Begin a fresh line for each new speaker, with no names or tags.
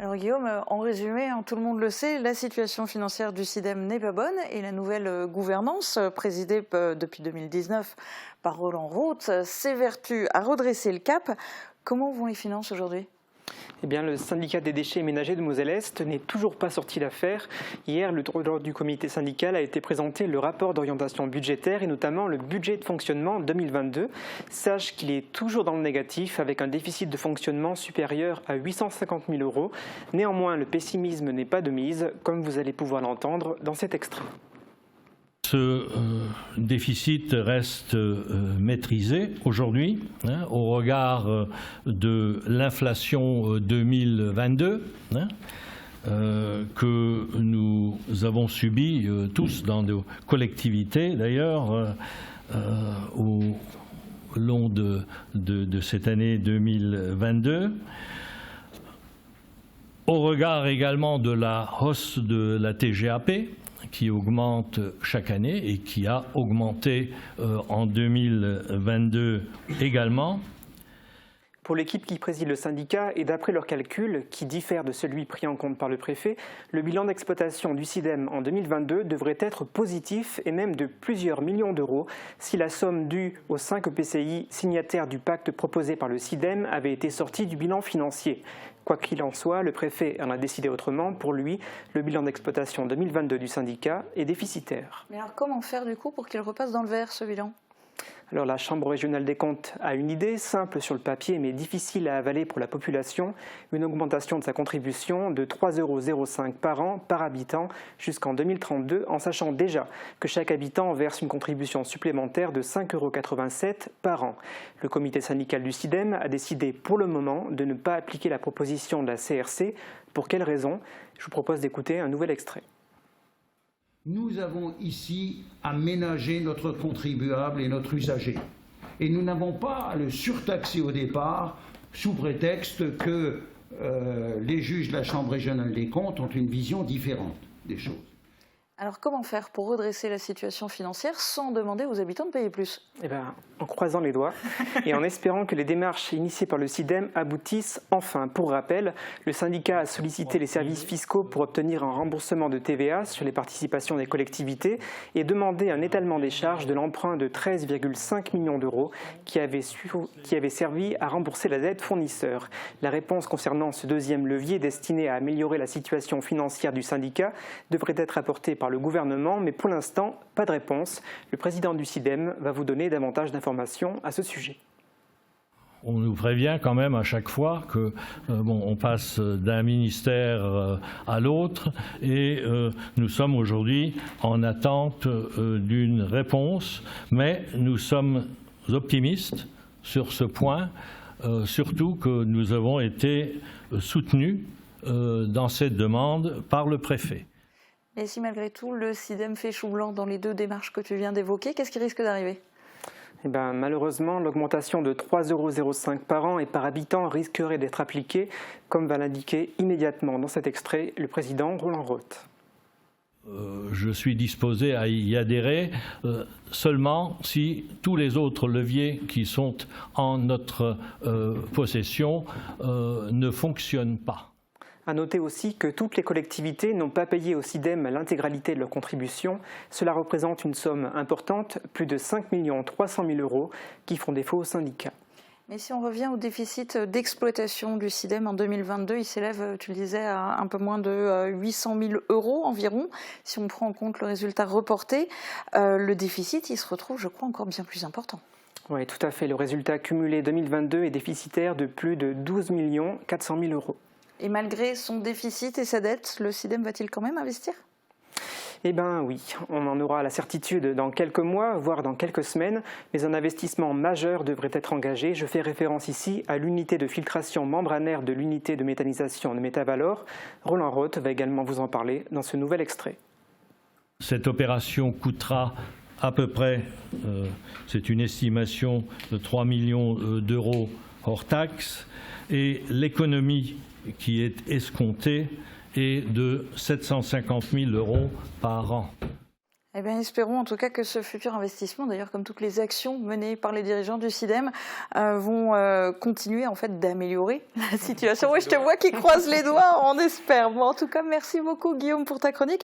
Alors Guillaume, en résumé, tout le monde le sait, la situation financière du SIDEM n'est pas bonne et la nouvelle gouvernance, présidée depuis 2019 par Roland Roth, s'évertue à redresser le cap. Comment vont les finances aujourd'hui ?
Eh bien, le syndicat des déchets ménagers de Moselle-Est n'est toujours pas sorti d'affaire. Hier, lors du comité syndical a été présenté le rapport d'orientation budgétaire et notamment le budget de fonctionnement 2022. Sache qu'il est toujours dans le négatif avec un déficit de fonctionnement supérieur à 850 000 €. Néanmoins, le pessimisme n'est pas de mise, comme vous allez pouvoir l'entendre dans cet extrait.
Ce déficit reste maîtrisé aujourd'hui au regard de l'inflation 2022 que nous avons subi tous dans nos collectivités d'ailleurs au long de cette année 2022. Au regard également de la hausse de la TGAP qui augmente chaque année et qui a augmenté en 2022 également.
Pour l'équipe qui préside le syndicat et d'après leurs calculs, qui diffèrent de celui pris en compte par le préfet, le bilan d'exploitation du SIDEM en 2022 devrait être positif et même de plusieurs millions d'euros si la somme due aux 5 EPCI signataires du pacte proposé par le SIDEM avait été sortie du bilan financier. Quoi qu'il en soit, le préfet en a décidé autrement. Pour lui, le bilan d'exploitation 2022 du syndicat est déficitaire.
Mais alors comment faire du coup pour qu'il repasse dans le vert ce bilan ?
Alors la Chambre régionale des comptes a une idée, simple sur le papier mais difficile à avaler pour la population, une augmentation de sa contribution de 3,05 € par an par habitant jusqu'en 2032, en sachant déjà que chaque habitant verse une contribution supplémentaire de 5,87 € par an. Le comité syndical du SIDEM a décidé pour le moment de ne pas appliquer la proposition de la CRC. Pour quelles raisons ? Je vous propose d'écouter un nouvel extrait.
Nous avons ici à ménager notre contribuable et notre usager. Et nous n'avons pas à le surtaxer au départ sous prétexte que les juges de la Chambre régionale des comptes ont une vision différente des choses.
Alors comment faire pour redresser la situation financière sans demander aux habitants de payer plus ?
Eh bien, en croisant les doigts et en espérant que les démarches initiées par le SIDEM aboutissent enfin. Pour rappel, le syndicat a sollicité les services fiscaux pour obtenir un remboursement de TVA sur les participations des collectivités et demandé un étalement des charges de l'emprunt de 13,5 millions d'euros qui avait servi à rembourser la dette fournisseur. La réponse concernant ce deuxième levier destiné à améliorer la situation financière du syndicat devrait être apportée par le gouvernement, mais pour l'instant, pas de réponse. Le président du SIDEM va vous donner davantage d'informations à ce sujet.
On nous prévient quand même à chaque fois que on passe d'un ministère à l'autre et nous sommes aujourd'hui en attente d'une réponse, mais nous sommes optimistes sur ce point, surtout que nous avons été soutenus dans cette demande par le préfet.
Et si malgré tout le SIDEM fait chou blanc dans les deux démarches que tu viens d'évoquer, qu'est-ce qui risque d'arriver ?
Eh bien, malheureusement, l'augmentation de 3,05 € par an et par habitant risquerait d'être appliquée, comme va l'indiquer immédiatement dans cet extrait le président Roland Roth.
Je suis disposé à y adhérer seulement si tous les autres leviers qui sont en notre possession ne fonctionnent pas.
À noter aussi que toutes les collectivités n'ont pas payé au SIDEM l'intégralité de leur contribution. Cela représente une somme importante, plus de 5 300 000 € qui font défaut au syndicat.
Mais si on revient au déficit d'exploitation du SIDEM en 2022, il s'élève, tu le disais, à un peu moins de 800 000 € environ. Si on prend en compte le résultat reporté, le déficit, il se retrouve, je crois, encore bien plus important.
Oui, tout à fait. Le résultat cumulé 2022 est déficitaire de plus de 12 400 000 €.
Et malgré son déficit et sa dette, le SIDEM va-t-il quand même investir ?
Eh bien oui, on en aura la certitude dans quelques mois, voire dans quelques semaines, mais un investissement majeur devrait être engagé. Je fais référence ici à l'unité de filtration membranaire de l'unité de méthanisation de Métavalor. Roland Roth va également vous en parler dans ce nouvel extrait.
Cette opération coûtera à peu près, c'est une estimation de 3 millions d'euros hors taxe, et l'économie qui est escomptée est de 750 000 € par an.
Eh bien, espérons en tout cas que ce futur investissement, d'ailleurs comme toutes les actions menées par les dirigeants du SIDEM, vont continuer en fait d'améliorer la situation. Oui, je te vois qui croise les doigts, on espère. Bon, en tout cas, merci beaucoup Guillaume pour ta chronique.